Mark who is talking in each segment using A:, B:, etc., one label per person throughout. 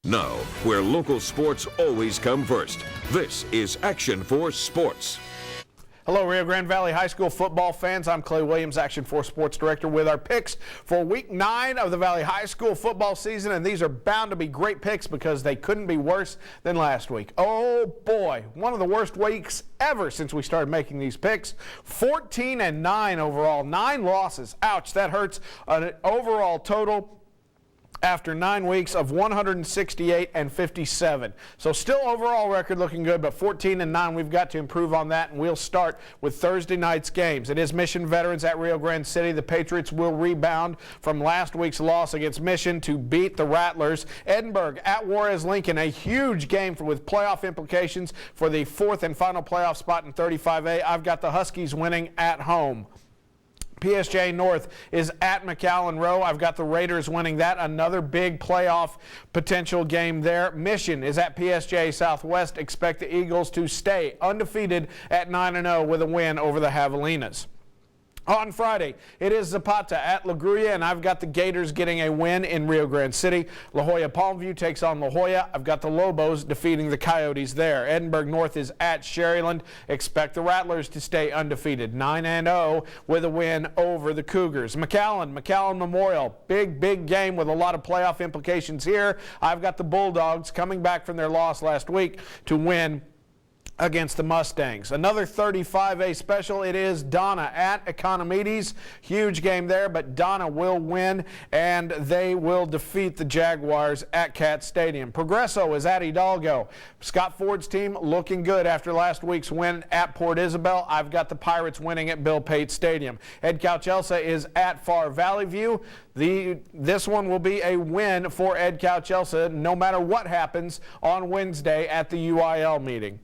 A: Now, where local sports always come first, this is Action Force Sports.
B: Hello, Rio Grande Valley High School football fans. I'm Clay Williams, Action Force Sports Director, with our picks for Week 9 of the Valley High School football season, and these are bound to be great picks because they couldn't be worse than last week. Oh boy, one of the worst weeks ever since we started making these picks. 14-9 overall, 9 losses. Ouch, that hurts. An overall total after 9 weeks of 168-57. So still overall record looking good, but 14-9, we've got to improve on that, and we'll start with Thursday night's games. It is Mission Veterans at Rio Grande City. The Patriots will rebound from last week's loss against Mission to beat the Rattlers. Edinburgh at Juarez Lincoln, a huge game with playoff implications for the 4th and final playoff spot in 35A. I've got the Huskies winning at home. PSJ North is at McAllen Row. I've got the Raiders winning that. Another big playoff potential game there. Mission is at PSJ Southwest. Expect the Eagles to stay undefeated at 9-0 with a win over the Javelinas. On Friday, it is Zapata at La Grulla, and I've got the Gators getting a win in Rio Grande City. La Jolla Palmview takes on La Jolla. I've got the Lobos defeating the Coyotes there. Edinburgh North is at Sherryland. Expect the Rattlers to stay undefeated, 9-0 with a win over the Cougars. McAllen Memorial, big game with a lot of playoff implications here. I've got the Bulldogs coming back from their loss last week to win against the Mustangs. Another 35A special. It is Donna at Economides. Huge game there, but Donna will win, and they will defeat the Jaguars at Cat Stadium. Progresso is at Hidalgo. Scott Ford's team looking good after last week's win at Port Isabel. I've got the Pirates winning at Bill Pate Stadium. Ed Couch-Elsa is at Far Valley View. This one will be a win for Ed Couch-Elsa no matter what happens on Wednesday at the UIL meeting.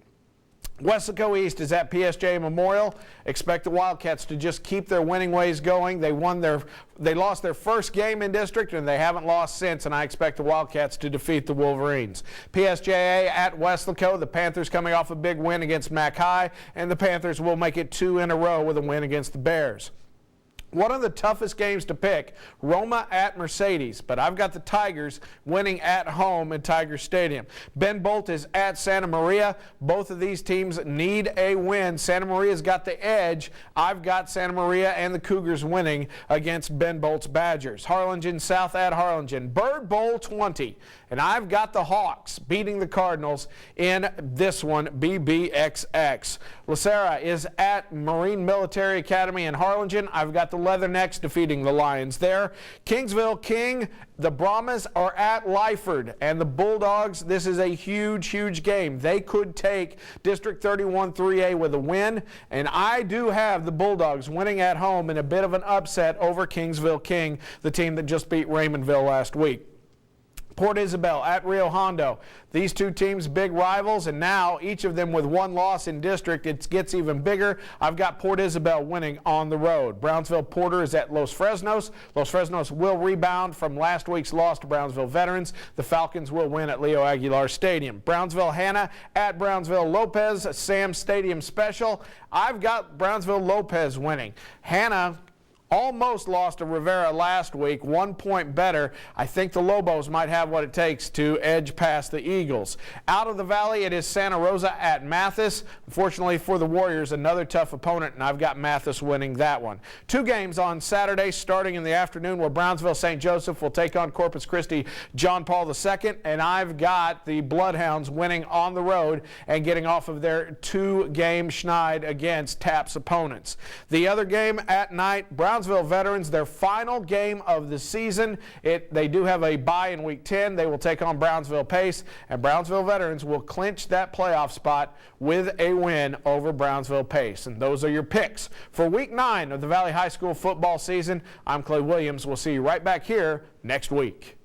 B: Weslaco East is at PSJ Memorial. Expect the Wildcats to just keep their winning ways going. They lost their first game in district, and they haven't lost since, and I expect the Wildcats to defeat the Wolverines. PSJA at Weslaco. The Panthers coming off a big win against Mac High, and the Panthers will make it 2 in a row with a win against the Bears. One of the toughest games to pick, Roma at Mercedes, but I've got the Tigers winning at home in Tiger Stadium. Ben Bolt is at Santa Maria. Both of these teams need a win. Santa Maria's got the edge. I've got Santa Maria and the Cougars winning against Ben Bolt's Badgers. Harlingen South at Harlingen. Bird Bowl 20, and I've got the Hawks beating the Cardinals in this one, BBXX. La Serra is at Marine Military Academy in Harlingen. I've got the Leathernecks defeating the Lions there. Kingsville King, the Brahmas are at Lyford, and the Bulldogs, this is a huge game. They could take District 31 3A with a win, and I do have the Bulldogs winning at home in a bit of an upset over Kingsville King, the team that just beat Raymondville last week. Port Isabel at Rio Hondo. These two teams big rivals, and now each of them with one loss in district. It gets even bigger. I've got Port Isabel winning on the road. Brownsville Porter is at Los Fresnos. Los Fresnos will rebound from last week's loss to Brownsville Veterans. The Falcons will win at Leo Aguilar Stadium. Brownsville Hanna at Brownsville Lopez, Sam Stadium special. I've got Brownsville Lopez winning. Hanna almost lost to Rivera last week, 1 point better. I think the Lobos might have what it takes to edge past the Eagles. Out of the Valley, it is Santa Rosa at Mathis. Unfortunately for the Warriors, another tough opponent, and I've got Mathis winning that one. 2 games on Saturday starting in the afternoon where Brownsville St. Joseph will take on Corpus Christi John Paul II, and I've got the Bloodhounds winning on the road and getting off of their 2-game schneid against TAP's opponents. The other game at night, Brownsville Veterans, their final game of the season. They do have a bye in Week 10. They will take on Brownsville Pace, and Brownsville Veterans will clinch that playoff spot with a win over Brownsville Pace. And those are your picks for Week 9 of the Valley High School football season. I'm Clay Williams. We'll see you right back here next week.